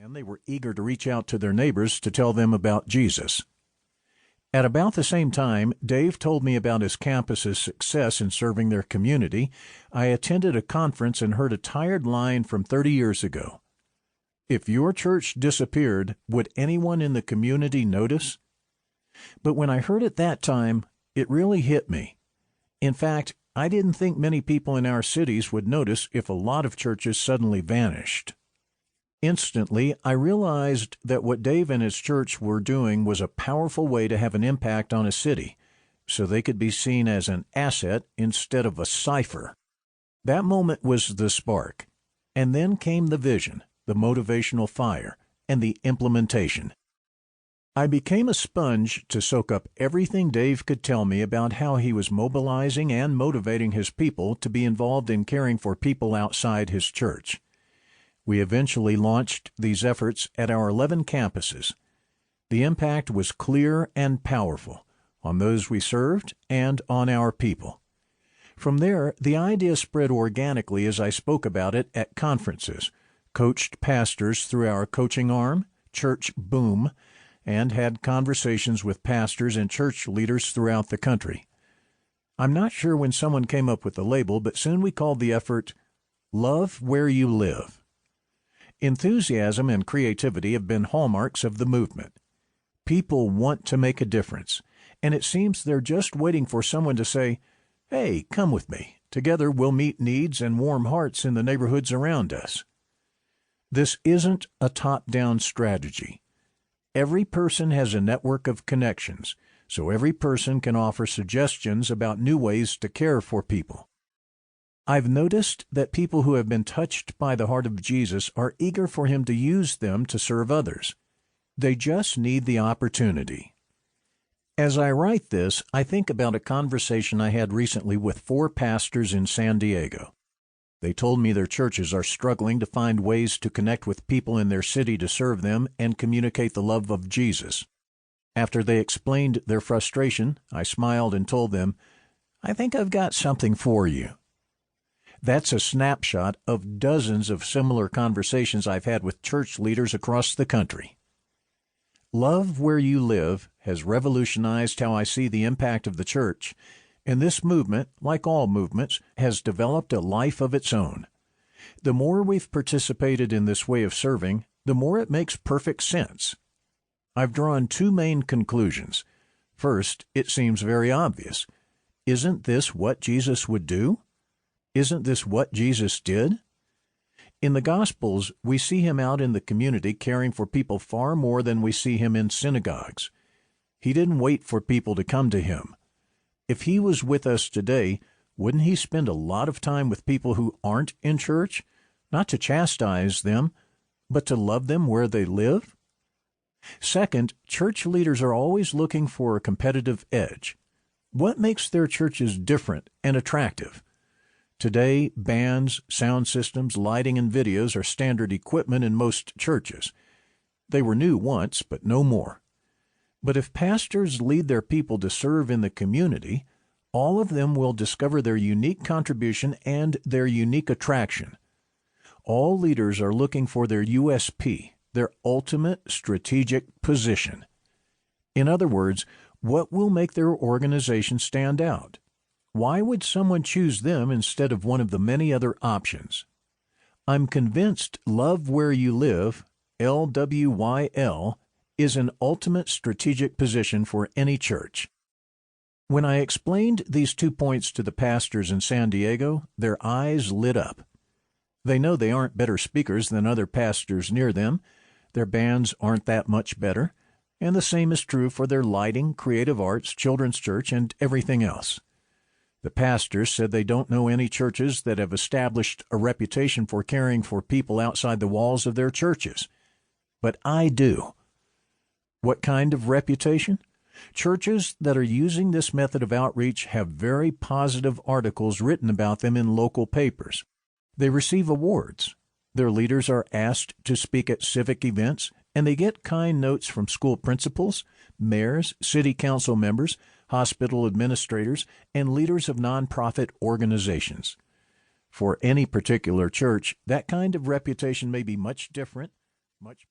and they were eager to reach out to their neighbors to tell them about Jesus. At about the same time Dave told me about his campus's success in serving their community, I attended a conference and heard a tired line from 30 years ago. If your church disappeared, would anyone in the community notice? But when I heard it that time, it really hit me. In fact, I didn't think many people in our cities would notice if a lot of churches suddenly vanished. Instantly, I realized that what Dave and his church were doing was a powerful way to have an impact on a city, so they could be seen as an asset instead of a cipher. That moment was the spark, and then came the vision, the motivational fire, and the implementation. I became a sponge to soak up everything Dave could tell me about how he was mobilizing and motivating his people to be involved in caring for people outside his church. We eventually launched these efforts at our 11 campuses. The impact was clear and powerful on those we served and on our people. From there, the idea spread organically as I spoke about it at conferences, coached pastors through our coaching arm, Church Boom, and had conversations with pastors and church leaders throughout the country. I'm not sure when someone came up with the label, but soon we called the effort Love Where You Live. Enthusiasm and creativity have been hallmarks of the movement. People want to make a difference, and it seems they're just waiting for someone to say, "Hey, come with me. Together we'll meet needs and warm hearts in the neighborhoods around us." This isn't a top-down strategy. Every person has a network of connections, so every person can offer suggestions about new ways to care for people. I've noticed that people who have been touched by the heart of Jesus are eager for him to use them to serve others. They just need the opportunity. As I write this, I think about a conversation I had recently with 4 pastors in San Diego. They told me their churches are struggling to find ways to connect with people in their city to serve them and communicate the love of Jesus. After they explained their frustration, I smiled and told them, "I think I've got something for you." That's a snapshot of dozens of similar conversations I've had with church leaders across the country. Love Where You Live has revolutionized how I see the impact of the church, and this movement, like all movements, has developed a life of its own. The more we've participated in this way of serving, the more it makes perfect sense. I've drawn 2 main conclusions. First, it seems very obvious. Isn't this what Jesus would do? Isn't this what Jesus did? In the Gospels, we see him out in the community caring for people far more than we see him in synagogues. He didn't wait for people to come to him. If he was with us today, wouldn't he spend a lot of time with people who aren't in church, not to chastise them, but to love them where they live? Second, church leaders are always looking for a competitive edge. What makes their churches different and attractive? Today, bands, sound systems, lighting, and videos are standard equipment in most churches. They were new once, but no more. But if pastors lead their people to serve in the community, all of them will discover their unique contribution and their unique attraction. All leaders are looking for their USP, their ultimate strategic position. In other words, what will make their organization stand out? Why would someone choose them instead of one of the many other options? I'm convinced Love Where You Live, LWYL, is an ultimate strategic position for any church. When I explained these 2 points to the pastors in San Diego, their eyes lit up. They know they aren't better speakers than other pastors near them, their bands aren't that much better, and the same is true for their lighting, creative arts, children's church, and everything else. The pastors said they don't know any churches that have established a reputation for caring for people outside the walls of their churches. But I do. What kind of reputation? Churches that are using this method of outreach have very positive articles written about them in local papers. They receive awards. Their leaders are asked to speak at civic events, and they get kind notes from school principals, mayors, city council members, hospital administrators, and leaders of nonprofit organizations. For any particular church, that kind of reputation may be much different, much